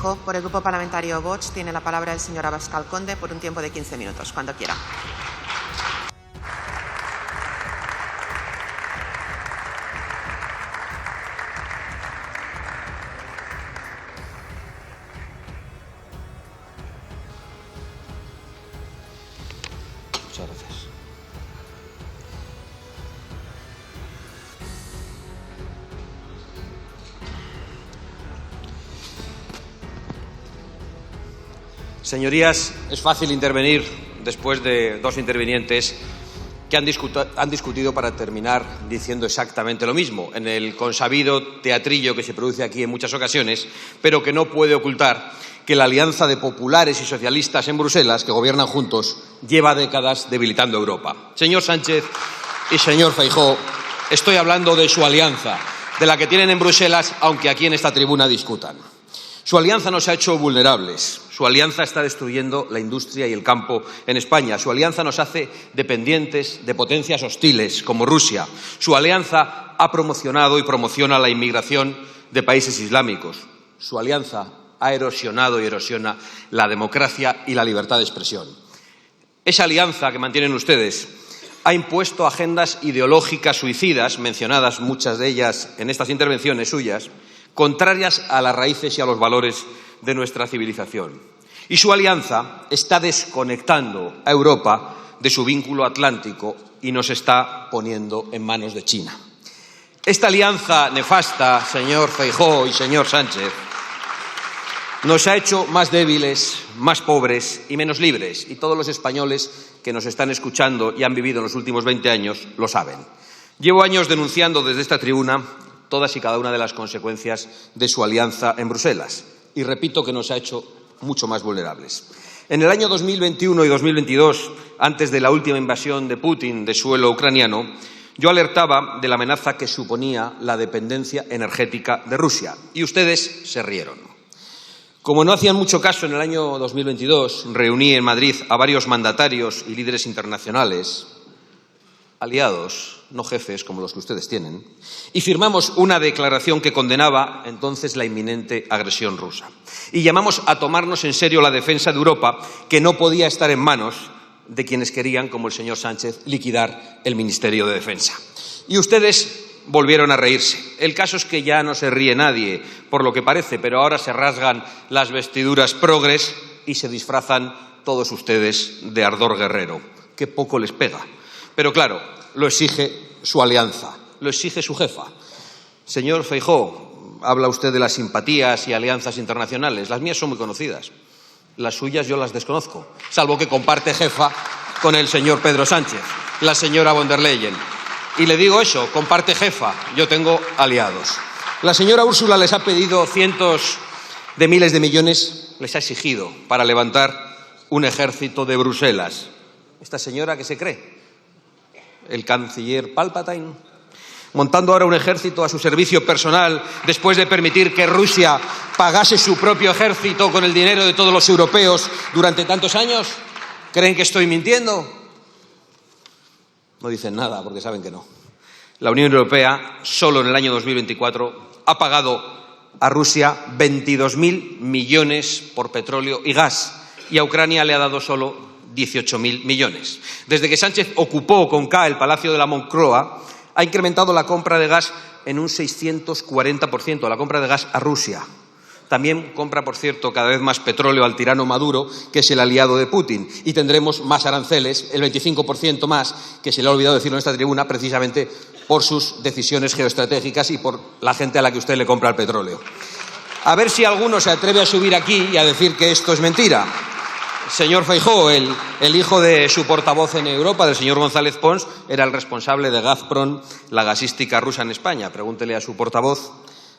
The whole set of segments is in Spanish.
Feijóo. Por el Grupo Parlamentario Vox tiene la palabra el señor Abascal Conde por un tiempo de 15 minutos, cuando quiera. Muchas gracias. Señorías, es fácil intervenir después de dos intervinientes que han discutido para terminar diciendo exactamente lo mismo, en el consabido teatrillo que se produce aquí en muchas ocasiones, pero que no puede ocultar que la alianza de populares y socialistas en Bruselas, que gobiernan juntos, lleva décadas debilitando Europa. Señor Sánchez y señor Feijóo, estoy hablando de su alianza, de la que tienen en Bruselas, aunque aquí en esta tribuna discutan. Su alianza nos ha hecho vulnerables. Su alianza está destruyendo la industria y el campo en España. Su alianza nos hace dependientes de potencias hostiles como Rusia. Su alianza ha promocionado y promociona la inmigración de países islámicos. Su alianza ha erosionado y erosiona la democracia y la libertad de expresión. Esa alianza que mantienen ustedes ha impuesto agendas ideológicas suicidas, mencionadas muchas de ellas en estas intervenciones suyas, contrarias a las raíces y a los valores de nuestra civilización. Y su alianza está desconectando a Europa de su vínculo atlántico y nos está poniendo en manos de China. Esta alianza nefasta, señor Feijóo y señor Sánchez, nos ha hecho más débiles, más pobres y menos libres. Y todos los españoles que nos están escuchando y han vivido en los últimos 20 años lo saben. Llevo años denunciando desde esta tribuna todas y cada una de las consecuencias de su alianza en Bruselas. Y repito que nos ha hecho mucho más vulnerables. En el año 2021 y 2022, antes de la última invasión de Putin de suelo ucraniano, yo alertaba de la amenaza que suponía la dependencia energética de Rusia. Y ustedes se rieron. Como no hacían mucho caso, en el año 2022 reuní en Madrid a varios mandatarios y líderes internacionales, aliados, no jefes como los que ustedes tienen, y firmamos una declaración que condenaba entonces la inminente agresión rusa. Y llamamos a tomarnos en serio la defensa de Europa, que no podía estar en manos de quienes querían, como el señor Sánchez, liquidar el Ministerio de Defensa. Y ustedes volvieron a reírse. El caso es que ya no se ríe nadie, por lo que parece, pero ahora se rasgan las vestiduras progres y se disfrazan todos ustedes de ardor guerrero. Qué poco les pega. Pero claro, lo exige su alianza, lo exige su jefa. Señor Feijóo, habla usted de las simpatías y alianzas internacionales. Las mías son muy conocidas. Las suyas yo las desconozco, salvo que comparte jefa con el señor Pedro Sánchez, la señora von der Leyen. Y le digo eso, comparte jefa, yo tengo aliados. La señora Úrsula les ha pedido cientos de miles de millones, les ha exigido para levantar un ejército de Bruselas. ¿Esta señora qué se cree? ¿El canciller Palpatine? Montando ahora un ejército a su servicio personal después de permitir que Rusia pagase su propio ejército con el dinero de todos los europeos durante tantos años. ¿Creen que estoy mintiendo? No dicen nada porque saben que no. La Unión Europea, solo en el año 2024, ha pagado a Rusia 22.000 millones por petróleo y gas, y a Ucrania le ha dado solo 18.000 millones. Desde que Sánchez ocupó con K el Palacio de la Moncloa, ha incrementado la compra de gas en un 640%, la compra de gas a Rusia. También compra, por cierto, cada vez más petróleo al tirano Maduro, que es el aliado de Putin. Y tendremos más aranceles, el 25% más, que se le ha olvidado decirlo en esta tribuna, precisamente por sus decisiones geoestratégicas y por la gente a la que usted le compra el petróleo. A ver si alguno se atreve a subir aquí y a decir que esto es mentira. Señor Feijóo, el hijo de su portavoz en Europa, del señor González Pons, era el responsable de Gazprom, la gasística rusa en España. Pregúntele a su portavoz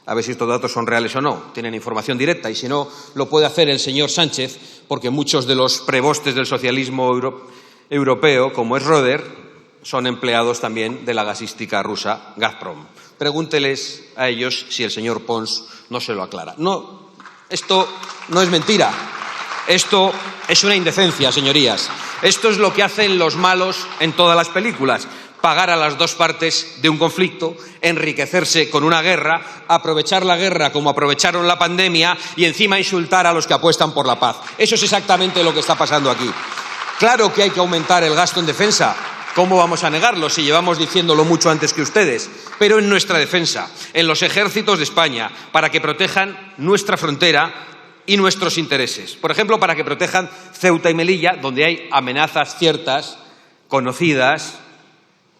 a ver si estos datos son reales o no. Tienen información directa y si no, lo puede hacer el señor Sánchez, porque muchos de los prebostes del socialismo europeo, como es Roder, son empleados también de la gasística rusa Gazprom. Pregúnteles a ellos si el señor Pons no se lo aclara. No, esto no es mentira. Esto es una indecencia, señorías. Esto es lo que hacen los malos en todas las películas. pagar a las dos partes de un conflicto, enriquecerse con una guerra, aprovechar la guerra como aprovecharon la pandemia y encima insultar a los que apuestan por la paz. Eso es exactamente lo que está pasando aquí. Claro que hay que aumentar el gasto en defensa. ¿Cómo vamos a negarlo si llevamos diciéndolo mucho antes que ustedes? Pero en nuestra defensa, en los ejércitos de España, para que protejan nuestra frontera y nuestros intereses. Por ejemplo, para que protejan Ceuta y Melilla, donde hay amenazas ciertas, conocidas,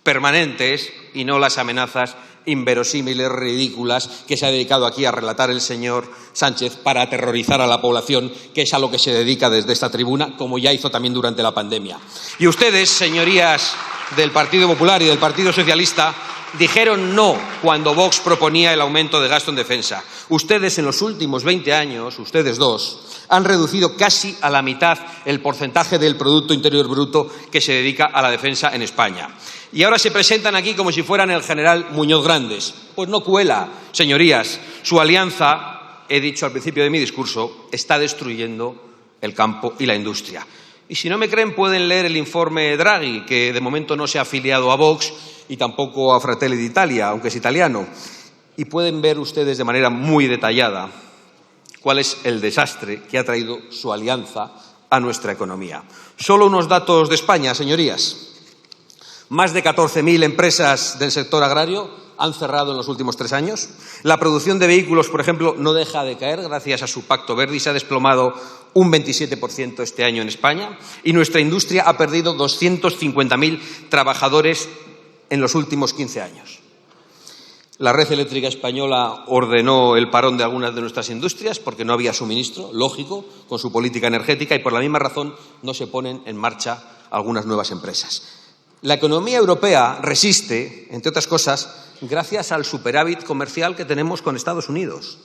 permanentes, y no las amenazas inverosímiles, ridículas, que se ha dedicado aquí a relatar el señor Sánchez para aterrorizar a la población, que es a lo que se dedica desde esta tribuna, como ya hizo también durante la pandemia. Y ustedes, señorías del Partido Popular y del Partido Socialista, dijeron no cuando Vox proponía el aumento de gasto en defensa. Ustedes en los últimos 20 años, ustedes dos, han reducido casi a la mitad el porcentaje del Producto Interior Bruto que se dedica a la defensa en España. Y ahora se presentan aquí como si fueran el general Muñoz Grandes. Pues no cuela, señorías. Su alianza, he dicho al principio de mi discurso, está destruyendo el campo y la industria. Y si no me creen, pueden leer el informe Draghi, que de momento no se ha afiliado a Vox y tampoco a Fratelli d'Italia, aunque es italiano. Y pueden ver ustedes de manera muy detallada cuál es el desastre que ha traído su alianza a nuestra economía. Solo unos datos de España, señorías. Más de 14.000 empresas del sector agrario han cerrado en los últimos 3 años. La producción de vehículos, por ejemplo, no deja de caer gracias a su Pacto Verde y se ha desplomado un 27% este año en España. Y nuestra industria ha perdido 250.000 trabajadores en los últimos 15 años. La red eléctrica española ordenó el parón de algunas de nuestras industrias porque no había suministro, lógico, con su política energética, y por la misma razón no se ponen en marcha algunas nuevas empresas. La economía europea resiste, entre otras cosas, gracias al superávit comercial que tenemos con Estados Unidos.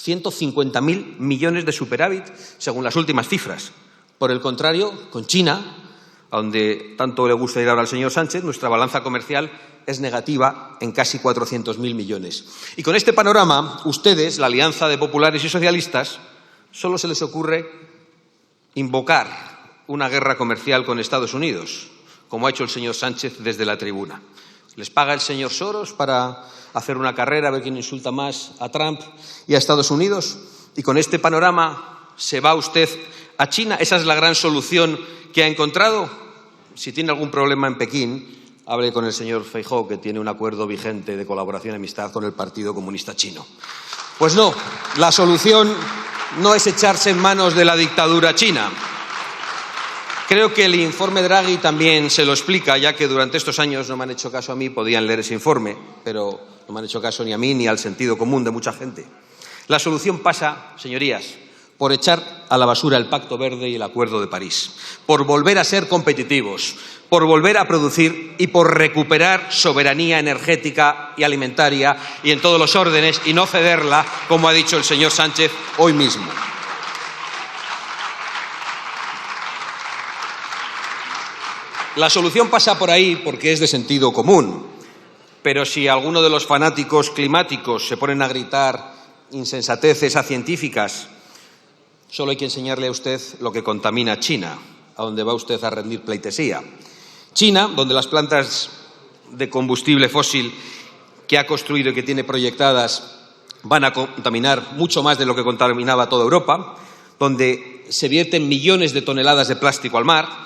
150.000 millones de superávit, según las últimas cifras. Por el contrario, con China, a donde tanto le gusta ir ahora al señor Sánchez, nuestra balanza comercial es negativa en casi 400.000 millones. Y con este panorama, ustedes, la alianza de populares y socialistas, solo se les ocurre invocar una guerra comercial con Estados Unidos, como ha hecho el señor Sánchez desde la tribuna. Les paga el señor Soros para hacer una carrera a ver quién insulta más a Trump y a Estados Unidos. Y con este panorama se va usted a China. ¿Esa es la gran solución que ha encontrado? Si tiene algún problema en Pekín, hable con el señor Feijóo, que tiene un acuerdo vigente de colaboración y amistad con el Partido Comunista Chino. Pues no, la solución no es echarse en manos de la dictadura china. Creo que el informe Draghi también se lo explica, ya que durante estos años no me han hecho caso a mí, podían leer ese informe, pero no me han hecho caso ni a mí ni al sentido común de mucha gente. La solución pasa, señorías, por echar a la basura el Pacto Verde y el Acuerdo de París, por volver a ser competitivos, por volver a producir y por recuperar soberanía energética y alimentaria y en todos los órdenes y no cederla, como ha dicho el señor Sánchez hoy mismo. La solución pasa por ahí porque es de sentido común, pero si alguno de los fanáticos climáticos se ponen a gritar insensateces a científicas, solo hay que enseñarle a usted lo que contamina China, a donde va usted a rendir pleitesía. China, donde las plantas de combustible fósil que ha construido y que tiene proyectadas van a contaminar mucho más de lo que contaminaba toda Europa, donde se vierten millones de toneladas de plástico al mar.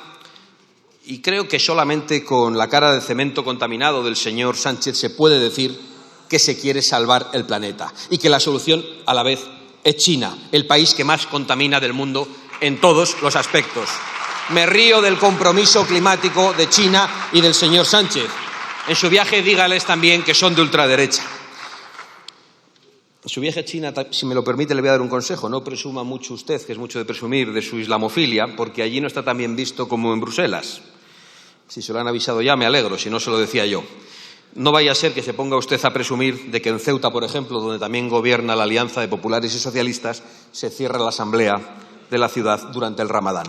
Y creo que solamente con la cara de cemento contaminado del señor Sánchez se puede decir que se quiere salvar el planeta y que la solución a la vez es China, el país que más contamina del mundo en todos los aspectos. Me río del compromiso climático de China y del señor Sánchez. En su viaje dígales también que son de ultraderecha. En su viaje a China, si me lo permite, le voy a dar un consejo. No presuma mucho usted, que es mucho de presumir, de su islamofilia, porque allí no está tan bien visto como en Bruselas. Si se lo han avisado ya, me alegro, si no se lo decía yo. No vaya a ser que se ponga usted a presumir de que en Ceuta, por ejemplo, donde también gobierna la alianza de populares y socialistas, se cierra la asamblea de la ciudad durante el Ramadán.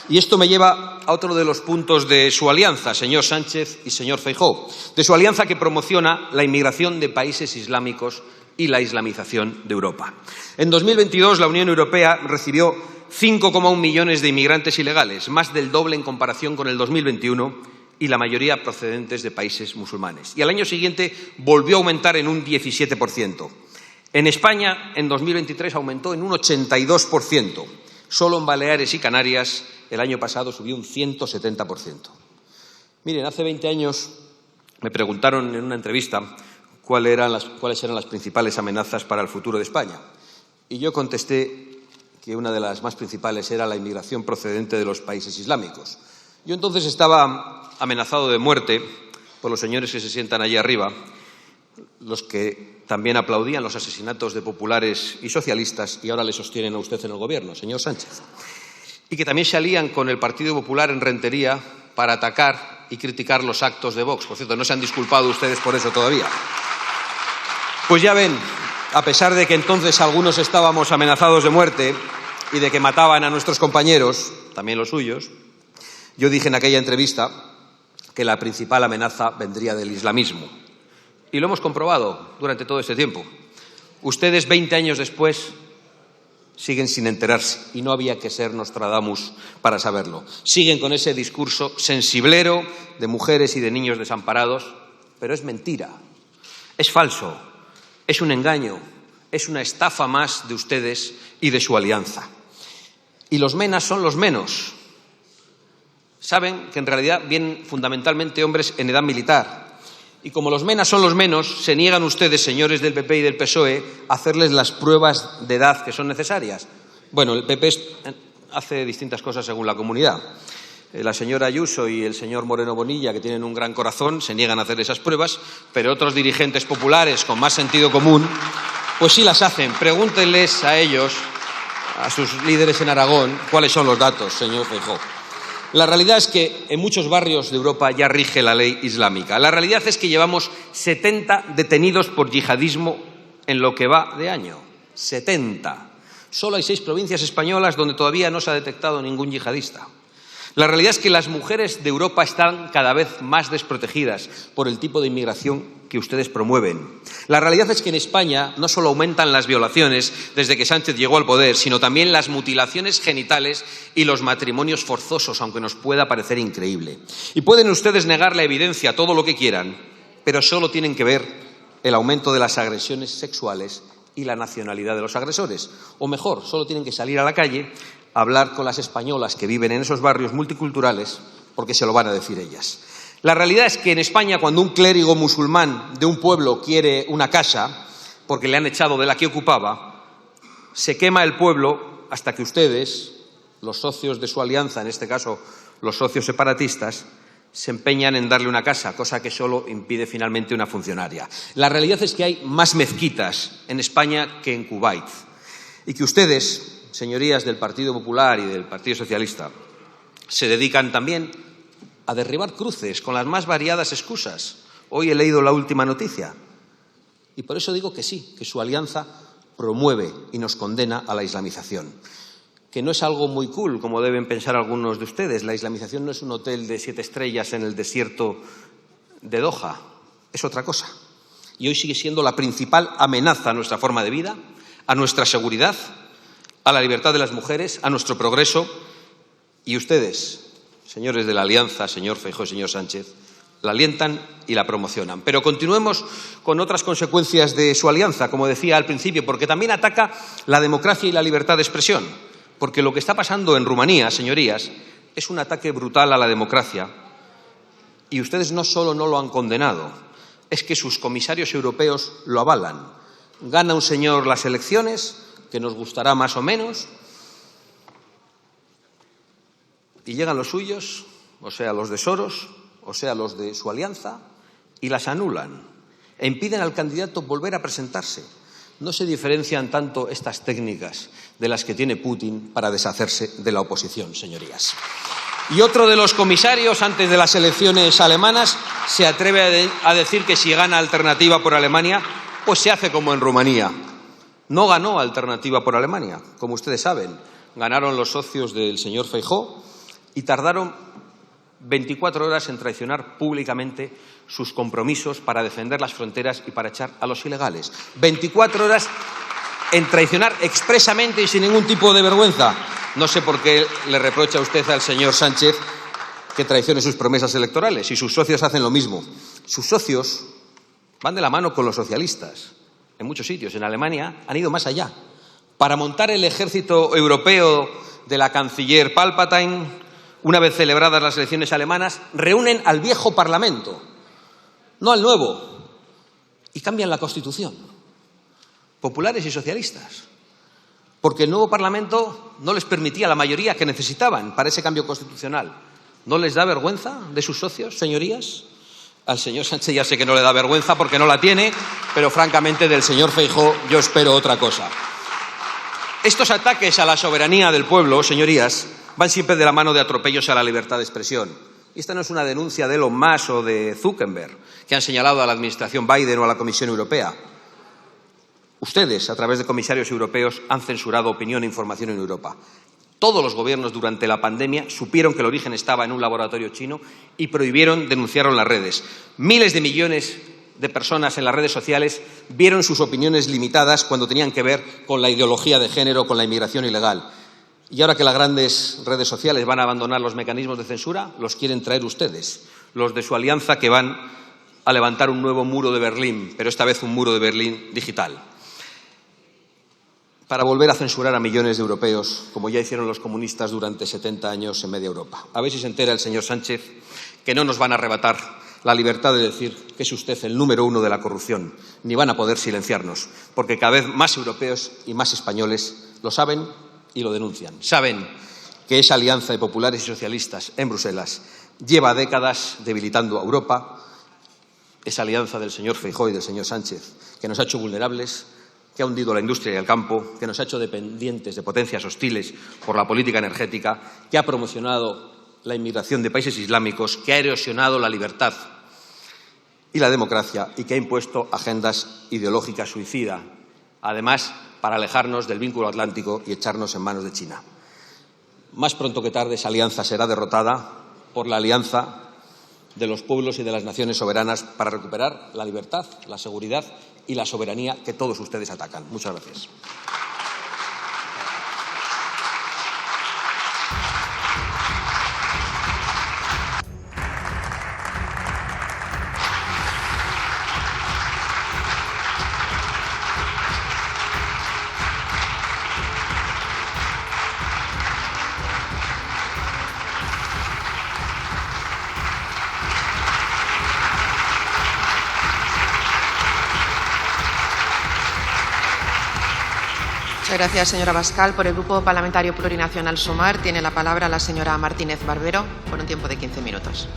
Y esto me lleva a otro de los puntos de su alianza, señor Sánchez y señor Feijóo, de su alianza que promociona la inmigración de países islámicos y la islamización de Europa. En 2022 la Unión Europea recibió 5,1 millones de inmigrantes ilegales, más del doble en comparación con el 2021, y la mayoría procedentes de países musulmanes. Y al año siguiente volvió a aumentar en un 17%. En España, en 2023, aumentó en un 82%. Solo en Baleares y Canarias, el año pasado subió un 170%. Miren, hace 20 años me preguntaron en una entrevista cuáles eran las principales amenazas para el futuro de España. Y yo contesté que una de las más principales era la inmigración procedente de los países islámicos. Yo entonces estaba amenazado de muerte por los señores que se sientan allí arriba, los que también aplaudían los asesinatos de populares y socialistas y ahora le sostienen a usted en el gobierno, señor Sánchez, y que también se alían con el Partido Popular en Rentería para atacar y criticar los actos de Vox. Por cierto, no se han disculpado ustedes por eso todavía. Pues ya ven, a pesar de que entonces algunos estábamos amenazados de muerte y de que mataban a nuestros compañeros, también los suyos, yo dije en aquella entrevista que la principal amenaza vendría del islamismo. Y lo hemos comprobado durante todo este tiempo. Ustedes, 20 años después, siguen sin enterarse, y no había que ser Nostradamus para saberlo. Siguen con ese discurso sensiblero de mujeres y de niños desamparados, pero es mentira, es falso, es un engaño, es una estafa más de ustedes y de su alianza. Y los menas son los menos. Saben que en realidad vienen fundamentalmente hombres en edad militar. Y como los menas son los menos, se niegan ustedes, señores del PP y del PSOE, a hacerles las pruebas de edad que son necesarias. Bueno, el PP hace distintas cosas según la comunidad. La señora Ayuso y el señor Moreno Bonilla, que tienen un gran corazón, se niegan a hacer esas pruebas, pero otros dirigentes populares con más sentido común, pues sí las hacen. Pregúntenles a ellos, a sus líderes en Aragón, cuáles son los datos, señor Feijóo. La realidad es que en muchos barrios de Europa ya rige la ley islámica. La realidad es que llevamos 70 detenidos por yihadismo en lo que va de año. 70. Solo hay 6 provincias españolas donde todavía no se ha detectado ningún yihadista. La realidad es que las mujeres de Europa están cada vez más desprotegidas por el tipo de inmigración que ustedes promueven. La realidad es que en España no solo aumentan las violaciones desde que Sánchez llegó al poder, sino también las mutilaciones genitales y los matrimonios forzosos, aunque nos pueda parecer increíble. Y pueden ustedes negar la evidencia todo lo que quieran, pero solo tienen que ver el aumento de las agresiones sexuales y la nacionalidad de los agresores. O mejor, solo tienen que salir a la calle a hablar con las españolas que viven en esos barrios multiculturales, porque se lo van a decir ellas. La realidad es que en España, cuando un clérigo musulmán de un pueblo quiere una casa, porque le han echado de la que ocupaba, se quema el pueblo hasta que ustedes, los socios de su alianza, en este caso los socios separatistas, se empeñan en darle una casa, cosa que solo impide finalmente una funcionaria. La realidad es que hay más mezquitas en España que en Kuwait y que ustedes, señorías del Partido Popular y del Partido Socialista, se dedican también a derribar cruces con las más variadas excusas. Hoy he leído la última noticia y por eso digo que sí, que su alianza promueve y nos condena a la islamización, que no es algo muy cool, como deben pensar algunos de ustedes. La islamización no es un hotel de 7 estrellas en el desierto de Doha, es otra cosa. Y hoy sigue siendo la principal amenaza a nuestra forma de vida, a nuestra seguridad, a la libertad de las mujeres, a nuestro progreso. Y ustedes, señores de la Alianza, señor Feijóo y señor Sánchez, la alientan y la promocionan. Pero continuemos con otras consecuencias de su alianza, como decía al principio, porque también ataca la democracia y la libertad de expresión. Porque lo que está pasando en Rumanía, señorías, es un ataque brutal a la democracia. Y ustedes no solo no lo han condenado, es que sus comisarios europeos lo avalan. Gana un señor las elecciones, que nos gustará más o menos, y llegan los suyos, o sea, los de Soros, o sea, los de su alianza, y las anulan e impiden al candidato volver a presentarse. No se diferencian tanto estas técnicas de las que tiene Putin para deshacerse de la oposición, señorías. Y otro de los comisarios, antes de las elecciones alemanas, se atreve a decir que si gana Alternativa por Alemania, pues se hace como en Rumanía. No ganó Alternativa por Alemania, como ustedes saben. Ganaron los socios del señor Feijóo y tardaron 24 horas en traicionar públicamente sus compromisos para defender las fronteras y para echar a los ilegales. 24 horas en traicionar expresamente y sin ningún tipo de vergüenza. No sé por qué le reprocha usted al señor Sánchez que traicione sus promesas electorales y sus socios hacen lo mismo. Sus socios van de la mano con los socialistas. En muchos sitios, en Alemania, han ido más allá. Para montar el ejército europeo de la canciller Palpatine, una vez celebradas las elecciones alemanas, reúnen al viejo Parlamento, no al nuevo, y cambian la Constitución. Populares y socialistas. Porque el nuevo Parlamento no les permitía la mayoría que necesitaban para ese cambio constitucional. ¿No les da vergüenza de sus socios, señorías? Al señor Sánchez ya sé que no le da vergüenza porque no la tiene, pero francamente del señor Feijóo yo espero otra cosa. Estos ataques a la soberanía del pueblo, señorías, van siempre de la mano de atropellos a la libertad de expresión. Y esta no es una denuncia de Elon Musk o de Zuckerberg, que han señalado a la administración Biden o a la Comisión Europea. Ustedes, a través de comisarios europeos, han censurado opinión e información en Europa. Todos los gobiernos durante la pandemia supieron que el origen estaba en un laboratorio chino y denunciaron las redes. Miles de millones de personas en las redes sociales vieron sus opiniones limitadas cuando tenían que ver con la ideología de género, con la inmigración ilegal. Y ahora que las grandes redes sociales van a abandonar los mecanismos de censura, los quieren traer ustedes, los de su alianza, que van a levantar un nuevo muro de Berlín, pero esta vez un muro de Berlín digital, para volver a censurar a millones de europeos, como ya hicieron los comunistas durante 70 años en media Europa. A ver si se entera el señor Sánchez que no nos van a arrebatar la libertad de decir que es usted el número uno de la corrupción, ni van a poder silenciarnos, porque cada vez más europeos y más españoles lo saben y lo denuncian. Saben que esa alianza de populares y socialistas en Bruselas lleva décadas debilitando a Europa, esa alianza del señor Feijóo y del señor Sánchez, que nos ha hecho vulnerables, que ha hundido la industria y el campo, que nos ha hecho dependientes de potencias hostiles por la política energética, que ha promocionado la inmigración de países islámicos, que ha erosionado la libertad y la democracia y que ha impuesto agendas ideológicas suicidas, además para alejarnos del vínculo atlántico y echarnos en manos de China. Más pronto que tarde esa alianza será derrotada por la alianza de los pueblos y de las naciones soberanas para recuperar la libertad, la seguridad y la soberanía que todos ustedes atacan. Muchas gracias. Muchas gracias, señora Abascal. Por el Grupo Parlamentario Plurinacional Sumar tiene la palabra la señora Martínez Barbero por un tiempo de 15 minutos.